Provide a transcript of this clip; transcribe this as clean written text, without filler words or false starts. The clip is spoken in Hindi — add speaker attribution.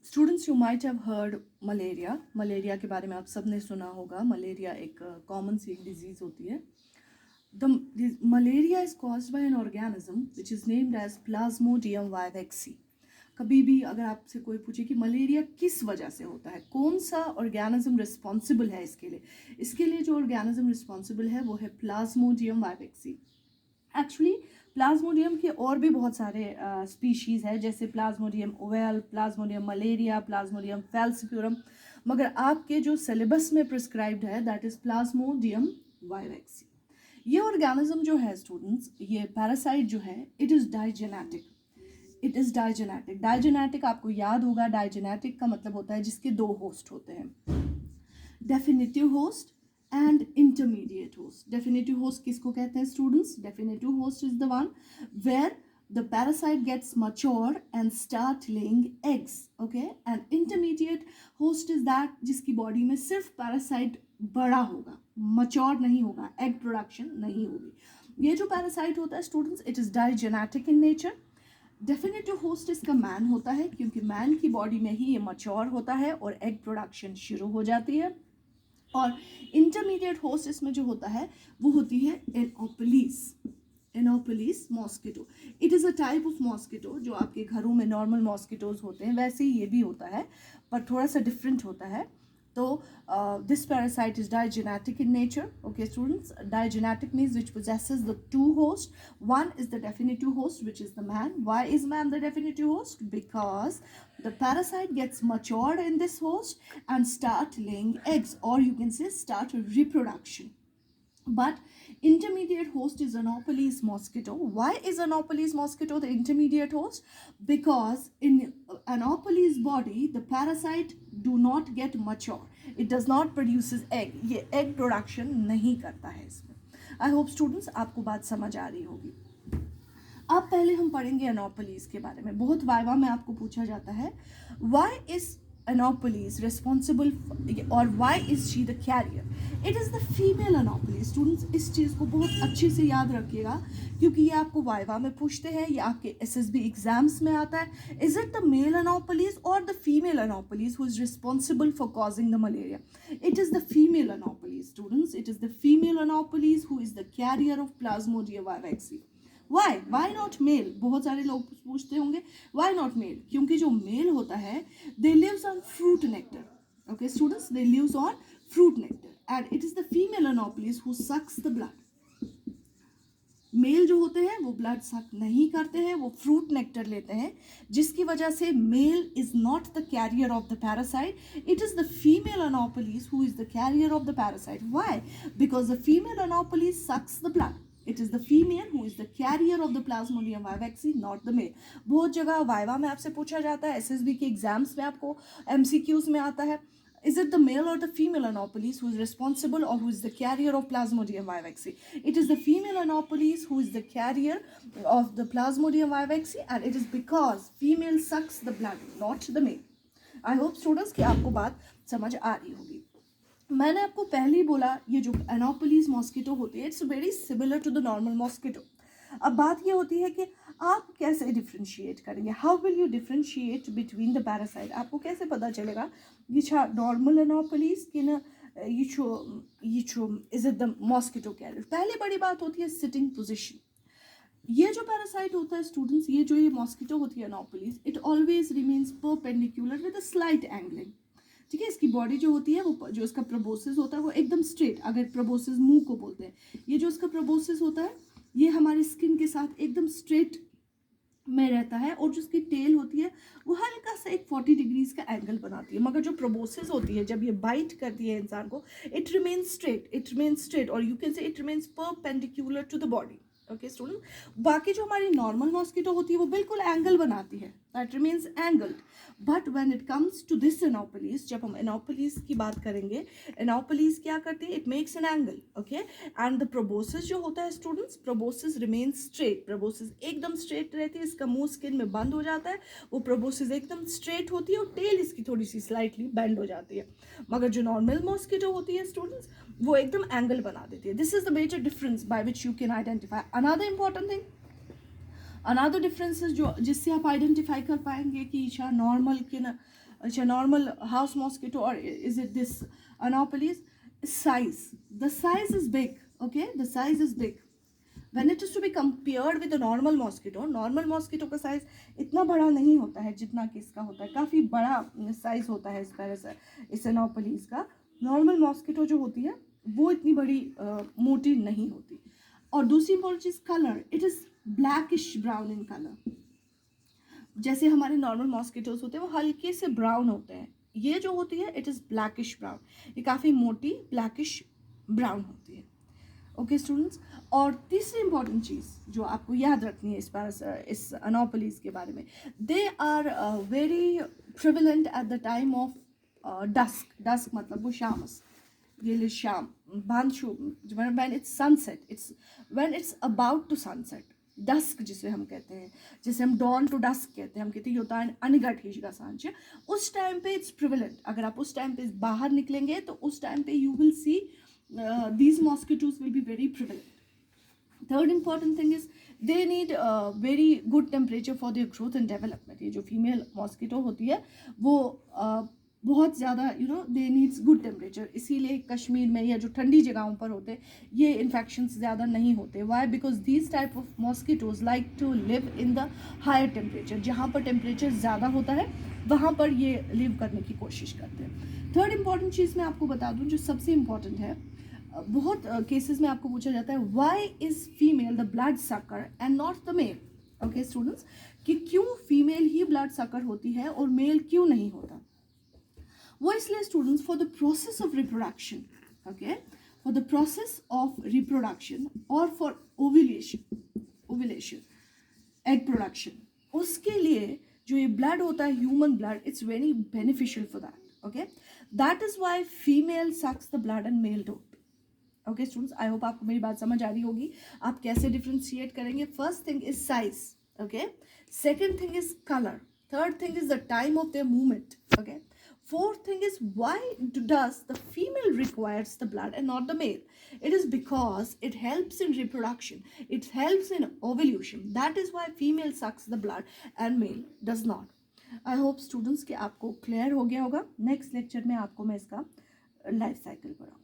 Speaker 1: Students, you might have heard malaria के बारे में आप सब ने सुना होगा। मलेरिया एक कॉमन सी एक डिजीज़ होती है। The malaria is caused by an organism which is named as plasmodium vivax. कभी भी अगर आपसे कोई पूछे कि मलेरिया किस वजह से होता है, कौन सा ऑर्गेनिज्म रिस्पॉन्सिबल है इसके लिए जो ऑर्गेनिज्म रिस्पॉन्सिबल है वो है प्लाज्मोडियम वाइवेक्सी। एक्चुअली प्लाज्मोडियम के और भी बहुत सारे स्पीशीज़ है, जैसे plasmodium ovale, plasmodium malariae, plasmodium falciparum, मगर आपके जो सिलेबस में प्रिस्क्राइब्ड है दैट इज़ प्लाज्मोडियम वाइवेक्सी। ये ऑर्गेनिज्म जो है स्टूडेंट्स, ये पैरासाइट जो है, इट इज़ डाइजेनेटिक आपको याद होगा। डाइजेनेटिक का मतलब होता है जिसके दो होस्ट होते हैं, definitive host and intermediate host. Definitive host किसको कहते हैं students? Definitive host is the one where the parasite gets mature and start laying eggs, okay? And intermediate host is that जिसकी बॉडी में सिर्फ पैरासाइट बड़ा होगा, mature नहीं होगा, egg production नहीं होगी। ये जो पैरासाइट होता है students, it is digenetic in nature. Definitive host इसका मैन होता है, क्योंकि मैन की बॉडी में ही ये मच्योर होता है और एग प्रोडक्शन शुरू हो जाती है। और इंटरमीडिएट होस्ट इसमें जो होता है वो होती है anopheles mosquito. It is a type of mosquito जो आपके घरों में नॉर्मल मॉस्किटोज होते हैं वैसे ही ये भी होता है, पर थोड़ा सा डिफरेंट होता है। तो this parasite is digenetic in nature. Okay students, digenetic means which possesses the two hosts. One is the definitive host, which is the man. Why is man the definitive host? Because the parasite gets matured in this host and start laying eggs, or you can say start reproduction. But intermediate host is Anopheles mosquito. Why is Anopheles mosquito the intermediate host? Because in Anopheles body the parasite do not get mature. It does not produces egg. ये egg production नहीं करता है इसमें। I hope students आपको बात समझ आ रही होगी। अब पहले हम पढ़ेंगे Anopheles के बारे में। बहुत वाइवा में आपको पूछा जाता है why is Anopheles responsible or why is she the carrier? It is the female Anopheles. Students इस चीज़ को बहुत अच्छे से याद रखिएगा, क्योंकि ये आपको वाइवा में पूछते हैं, ये आपके SSB एग्जाम्स में आता है। Is it the male Anopheles or the female Anopheles who is responsible for causing the malaria? It is the female Anopheles, students. It is the female Anopheles who is the carrier of Plasmodium vivace. Why not male? बहुत सारे लोग पूछते होंगे why not male? क्योंकि जो मेल होता है they lives on fruit nectar. Okay students, they lives on fruit nectar and it is the female Anopheles who sucks the blood. Male जो होते हैं वो ब्लड सक नहीं करते हैं, वो फ्रूट नेक्टर लेते हैं, जिसकी वजह से male is not the carrier of the parasite. It is the female anopheles who is the carrier of the parasite. Why? Because the female anopheles sucks the blood. It is the female who is the carrier of the Plasmodium vivace, not the male. बहुत जगह वाइवा में आपसे पूछा जाता है, SSB के एग्जाम्स में आपको MCQs में आता है, is it the male or the female Anopheles who is responsible or who is the carrier of Plasmodium vivace? It is the female Anopheles who is the carrier of the Plasmodium vivace, and it is because female sucks the blood, not the male. I hope students कि आपको बात समझ आ रही होगी. मैंने आपको पहले ही बोला ये जो एनोपोलिस मॉस्किटो होती है it's very similar to the normal mosquito. अब बात ये होती है कि आप कैसे डिफ्रेंशिएट करेंगे, how will you differentiate between the parasite. आपको कैसे पता चलेगा ये छा नॉर्मल एनोपोलिस कि ना ये छो is it the mosquito carrier. पहले बड़ी बात होती है सिटिंग पोजिशन. ये जो पैरासाइट होता है स्टूडेंट्स, ये जो ये मॉस्किटो होती है anopheles, it always remains perpendicular with a slight angling. ठीक है, इसकी बॉडी जो होती है वो जो इसका प्रोबोसिस होता है वो एकदम स्ट्रेट, अगर प्रोबोसिस मुंह को बोलते हैं, ये जो इसका प्रोबोसिस होता है ये हमारी स्किन के साथ एकदम स्ट्रेट में रहता है, और जो उसकी टेल होती है वो हल्का सा एक 40 डिग्रीज का एंगल बनाती है. मगर जो प्रोबोसिस होती है जब ये बाइट करती है इंसान को, इट रिमेन्स स्ट्रेट और you can say it remains perpendicular to the body. Okay student, बाकी जो हमारी नॉर्मल मॉस्किटो होती है वो बिल्कुल एंगल बनाती है, that remains angled. But when it comes to this anopheles, जब हम एनोपोलिस की बात करेंगे, एनोपोलिस क्या करती है, it makes an angle. Okay, and the proboscis जो होता है students, proboscis remains straight. Proboscis एकदम स्ट्रेट रहती है, इसका मुंह स्किन में बंद हो जाता है, वो प्रोबोसिस एकदम स्ट्रेट होती है और टेल इसकी थोड़ी सी स्लाइटली बेंड हो जाती है. मगर जो नॉर्मल मॉस्किटो होती है स्टूडेंट्स वो एकदम एंगल बना देती है. This is the major difference by which you can identify. Another important thing, another differences जो जिससे आप आइडेंटिफाई कर पाएंगे कि इट्स नॉर्मल कि ना, इट्स नॉर्मल हाउस मॉस्किटो और is it this anopheles, size. The size is big. Okay, the size is big. When it is to be compared with a normal mosquito का साइज इतना बड़ा नहीं होता है जितना कि इसका होता है, काफ़ी बड़ा साइज होता है इस एनोपलीज का. नॉर्मल मॉस्किटो जो होती है वो इतनी बड़ी मोटी नहीं होती. और दूसरी important cheese colour, it is blackish brown in colour. जैसे हमारे नॉर्मल मॉस्किटोज होते हैं वो हल्के से ब्राउन होते हैं, ये जो होती है इट इज़ ब्लैकिश ब्राउन, ये काफ़ी मोटी ब्लैकिश ब्राउन होती है. ओके स्टूडेंट्स, और तीसरी इंपॉर्टेंट चीज़ जो आपको याद रखनी है इस अनोपलीज के बारे में, they are very prevalent at the time of dusk मतलब वो शामस, ये शाम भांशु, when it's sunset, when it's about to sunset, dusk जिसे हम कहते हैं, जिसे हम डॉन टू डस्क कहते हैं, हम कहते हैं होता है अनिगट ही का सांच, उस टाइम पे इट्स प्रिविलेंट. अगर आप उस टाइम पे बाहर निकलेंगे तो उस टाइम पे you will see these mosquitoes will be very prevalent. Third important thing is they need very good temperature for their growth and development. ये जो फीमेल मॉस्किटो होती है वो बहुत ज़्यादा दे नीड्स गुड टेम्परेचर. इसीलिए कश्मीर में या जो ठंडी जगहों पर होते हैं ये इन्फेक्शंस ज़्यादा नहीं होते. Why? Because these type of mosquitoes like to live in the higher temperature. जहाँ पर टेम्परेचर ज़्यादा होता है वहाँ पर ये लिव करने की कोशिश करते हैं. थर्ड इंपॉर्टेंट चीज़ मैं आपको बता दूँ जो सबसे इम्पॉर्टेंट है, बहुत केसेस में आपको पूछा जाता है why is female the blood sucker and not the male. Okay students, कि क्यों फीमेल ही ब्लड सकर होती है और मेल क्यों नहीं होता. वो इसलिए students for the process of reproduction, okay, for the process of reproduction और फॉर ओव्यूलेशन एग प्रोडक्शन, उसके लिए जो ये ब्लड होता है human blood, it's very beneficial for that. Okay, that is why female sucks the blood and male don't. Okay students, I hope आपको मेरी बात समझ आ रही होगी. आप कैसे डिफ्रेंशिएट करेंगे. First thing is size. Okay, second thing is colour, third thing is the time of their movement. Okay, fourth thing is why does the female requires the blood and not the male. It is because it helps in reproduction, it helps in ovulation. That is why female sucks the blood and male does not. I hope students कि आपको clear हो गया होगा. नेक्स्ट लेक्चर में आपको मैं इसका लाइफ साइकिल पढ़ाऊँ.